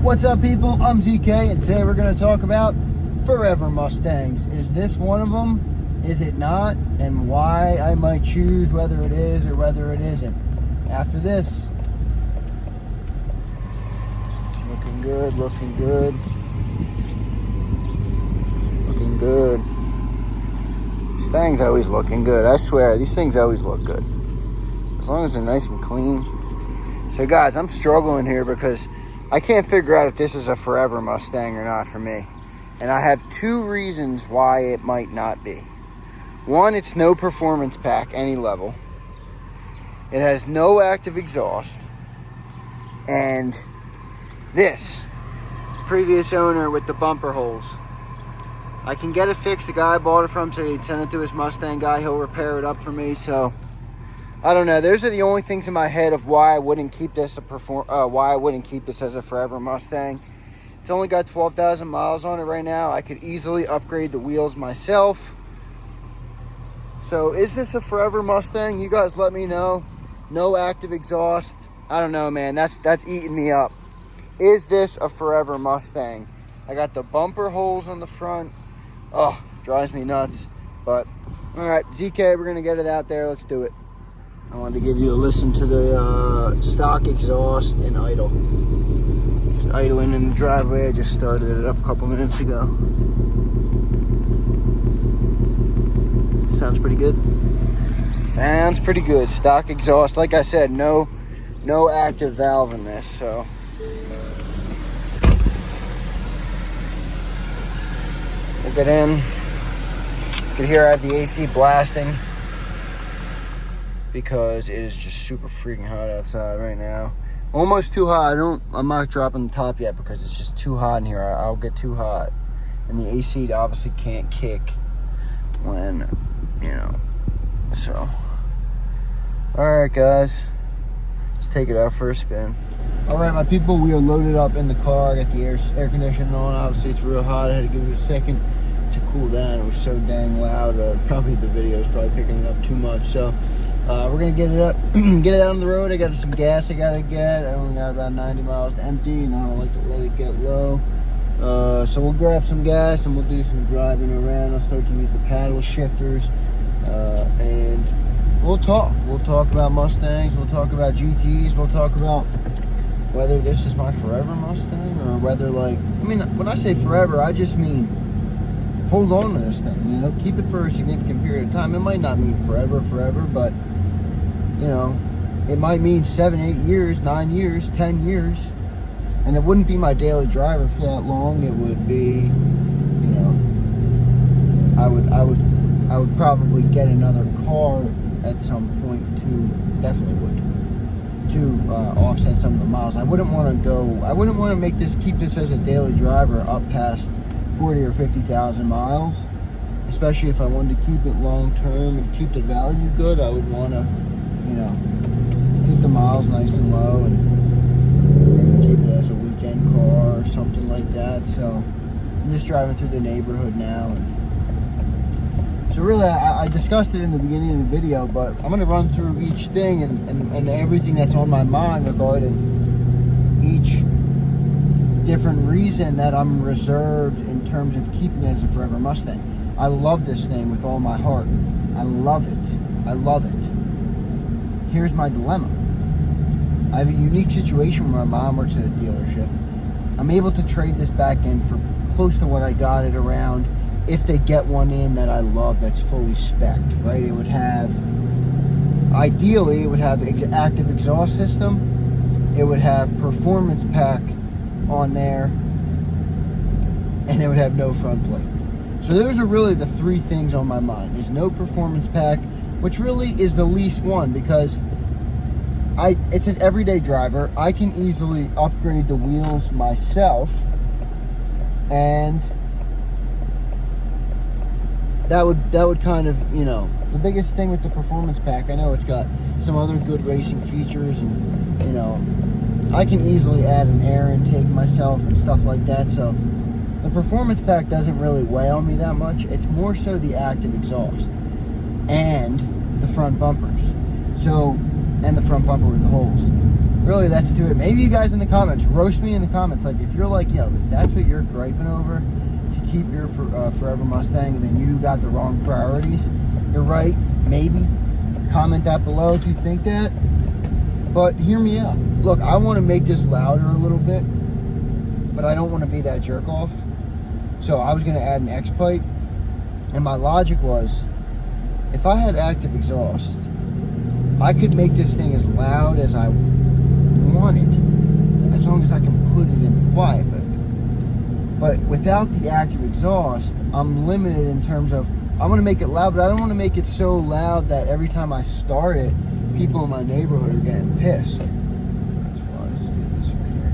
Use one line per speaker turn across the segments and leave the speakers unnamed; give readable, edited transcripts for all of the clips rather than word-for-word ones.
What's up, people? I'm ZK, and today we're going to talk about Forever Mustangs. Is this one of them? Is it not? And why I might choose whether it is or whether it isn't. After this. Looking good, looking good. Looking good. Mustangs always looking good. I swear, these things always look good. As long as they're nice and clean. So guys, I'm struggling here because I can't figure out if this is a Forever Mustang or not for me. And I have two reasons why it might not be. One, it's no performance pack any level. It has no active exhaust. And this, previous owner with the bumper holes. I can get it fixed. The guy I bought it from said he'd send it to his Mustang guy. He'll repair it up for me. So I don't know. Those are the only things in my head of why I wouldn't keep this why I wouldn't keep this as a Forever Mustang. It's only got 12,000 miles on it right now. I could easily upgrade the wheels myself. So is this a Forever Mustang? You guys let me know. No active exhaust. I don't know, man. That's eating me up. Is this a Forever Mustang? I got the bumper holes on the front. Oh, drives me nuts. But all right, ZK, we're gonna get it out there. Let's do it. I wanted to give you a listen to the stock exhaust and idle. Just idling in the driveway. I just started it up a couple minutes ago. Sounds pretty good. Sounds pretty good. Stock exhaust. Like I said, no active valve in this, so. We'll get in. You can hear I have the AC blasting, because it is just super freaking hot outside right now. Almost too hot. I'm not dropping the top yet because it's just too hot in here. I'll get too hot. And the AC obviously can't kick when, so. Alright guys, let's take it out for a spin. Alright my people, we are loaded up in the car. I got the air conditioning on. Obviously it's real hot. I had to give it a second to cool down. It was so dang loud. Probably the video is probably picking it up too much. So we're gonna get it up, get it out on the road. I got some gas I gotta get. I only got about 90 miles to empty, and I don't like to let it get low. So we'll grab some gas and we'll do some driving around. I'll start to use the paddle shifters, and we'll talk. We'll talk about Mustangs. We'll talk about GTs. We'll talk about whether this is my Forever Mustang or whether, when I say forever, I just mean hold on to this thing. Keep it for a significant period of time. It might not mean forever, but it might mean 7, 8 years, 9 years, 10 years. And it wouldn't be my daily driver for that long. It would be, I would probably get another car at some point to offset some of the miles. I wouldn't want to keep this as a daily driver up past 40 or 50,000 miles, especially if I wanted to keep it long term and keep the value good. I would want to, keep the miles nice and low and maybe keep it as a weekend car or something like that. So I'm just driving through the neighborhood now, and so really I discussed it in the beginning of the video, but I'm going to run through each thing and everything that's on my mind regarding each different reason that I'm reserved in terms of keeping it as a Forever Mustang. I love this thing with all my heart. I love it. I love it. Here's my dilemma. I have a unique situation where my mom works at a dealership. I'm able to trade this back in for close to what I got it around if they get one in that I love that's fully spec'd, right? It would have, ideally, it would have active exhaust system. It would have performance pack on there, and it would have no front plate. So those are really the three things on my mind. Is no performance pack, which really is the least one, because it's an everyday driver. I can easily upgrade the wheels myself, and that would kind of, the biggest thing with the performance pack, I know it's got some other good racing features, and I can easily add an air intake myself and stuff like that. So the performance pack doesn't really weigh on me that much. It's more so the active exhaust and the front bumpers. So, and the front bumper with the holes. really, let's do it. Maybe you guys in the comments, roast me in the comments. Like, if you're like, yo, if that's what you're griping over, to keep your Forever Mustang, then you got the wrong priorities. You're right, maybe. Comment that below if you think that. But hear me out. Look, I want to make this louder a little bit, but I don't want to be that jerk off. So I was going to add an X pipe, and my logic was, if I had active exhaust, I could make this thing as loud as I wanted, as long as I can put it in the quiet mode. But without the active exhaust, I'm limited in terms of, I want to make it loud, but I don't want to make it so loud that every time I start it, people in my neighborhood are getting pissed. That's why let's do this right here.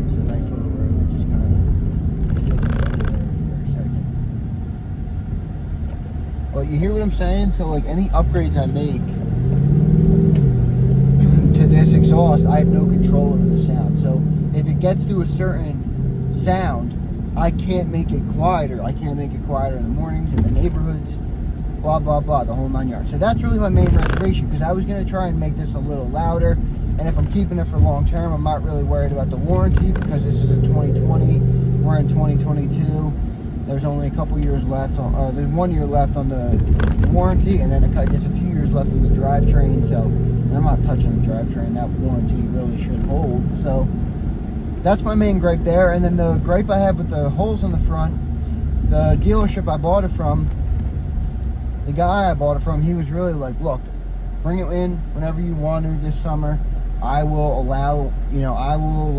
It's a nice little road that just kind of gets over there for a second. Well, you hear what I'm saying? So like any upgrades I make to this exhaust, I have no control over the sound. So if it gets to a certain sound, I can't make it quieter. I can't make it quieter in the mornings, in the neighborhoods, blah, blah, blah, the whole 9 yards. So that's really my main reservation, because I was going to try and make this a little louder. And if I'm keeping it for long term, I'm not really worried about the warranty, because this is a 2020. We're in 2022. There's only a couple years left. There's 1 year left on the warranty, and then it gets a few years left on the drivetrain. So I'm not touching the drivetrain. That warranty really should hold. So that's my main gripe there. And then the gripe I have with the holes in the front, the dealership I bought it from, the guy I bought it from, he was really like, look, bring it in whenever you want to this summer. I will allow, I will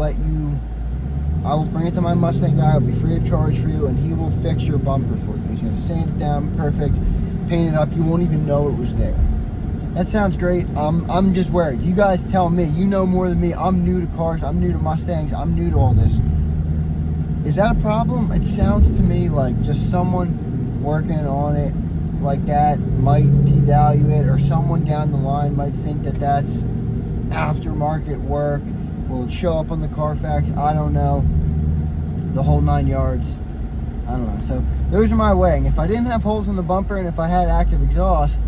bring it to my Mustang guy. It'll be free of charge for you, and he will fix your bumper for you. He's going to sand it down perfect, paint it up. You won't even know it was there. That sounds great. I'm just worried. You guys tell me. You know more than me. I'm new to cars. I'm new to Mustangs. I'm new to all this. Is that a problem? It sounds to me like just someone working on it like that might devalue it, or someone down the line might think that that's aftermarket work. Will it show up on the Carfax? I don't know. The whole 9 yards. I don't know. So those are my weighing. If I didn't have holes in the bumper, and if I had active exhaust,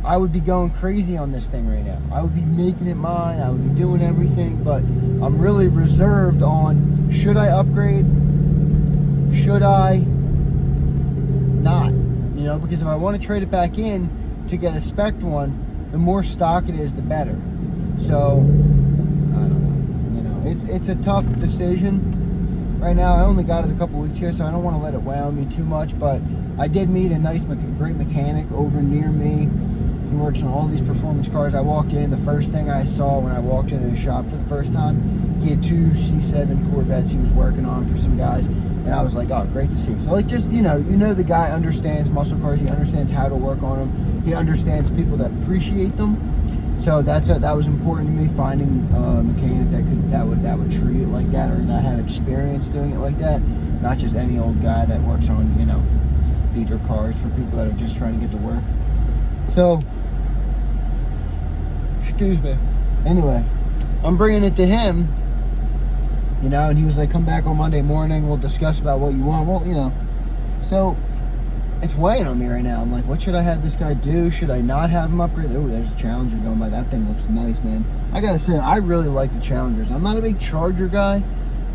I would be going crazy on this thing right now. I would be making it mine. I would be doing everything, but I'm really reserved on, should I upgrade? Should I not? Because if I want to trade it back in to get a spec one, the more stock it is, the better. So, I don't know. It's a tough decision. Right now, I only got it a couple weeks ago, so I don't want to let it weigh on me too much, but I did meet a great mechanic over near me. He works on all these performance cars. I walked in, the first thing I saw when I walked into the shop for the first time, he had 2 C7 Corvettes he was working on for some guys, and I was like, oh, great to see. So like, just, the guy understands muscle cars. He understands how to work on them. He understands people that appreciate them. So that was important to me, finding a mechanic that would treat it like that, or that had experience doing it like that, not just any old guy that works on, beater cars for people that are just trying to get to work. So, excuse me. Anyway, I'm bringing it to him, and he was like, come back on Monday morning, we'll discuss about what you want. Well, so it's weighing on me right now. I'm like, what should I have this guy do? Should I not have him upgrade? Oh, there's a Challenger going by. That thing looks nice, man. I gotta say, I really like the Challengers. I'm not a big Charger guy,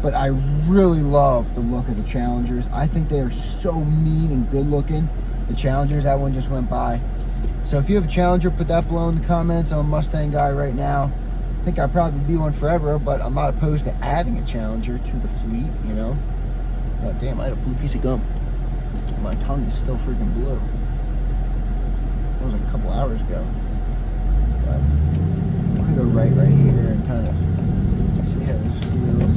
but I really love the look of the Challengers. I think they are so mean and good looking. The Challengers, that one just went by. So if you have a Challenger, put that below in the comments. I'm a Mustang guy right now. I think I'll probably be one forever, but I'm not opposed to adding a Challenger to the fleet, God damn, I had a blue piece of gum. My tongue is still freaking blue. That was a couple hours ago. But I'm gonna go right here and kind of see how this feels.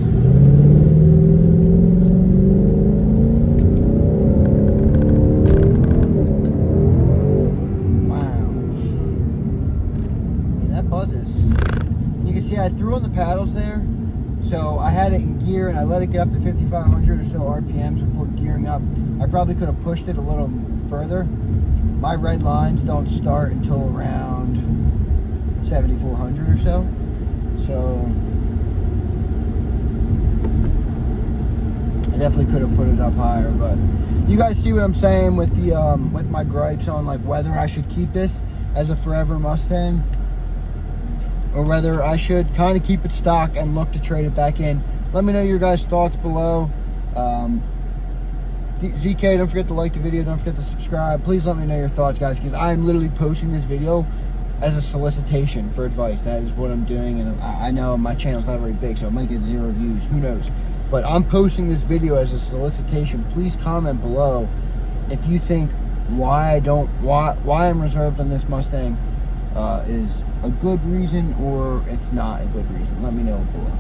I threw on the paddles there, so I had it in gear and I let it get up to 5,500 or so RPMs before gearing up. I probably could have pushed it a little further. My red lines don't start until around 7,400 or so. So I definitely could have put it up higher, but you guys see what I'm saying with the with my gripes on like whether I should keep this as a forever Mustang or whether I should kind of keep it stock and look to trade it back in. Let me know your guys' thoughts below. ZK, don't forget to like the video, don't forget to subscribe. Please let me know your thoughts, guys, because I'm literally posting this video as a solicitation for advice. That is what I'm doing, and I know my channel's not very big, so it might get 0 views, who knows. But I'm posting this video as a solicitation. Please comment below if you think why I'm reserved on this Mustang is a good reason or it's not a good reason. Let me know below.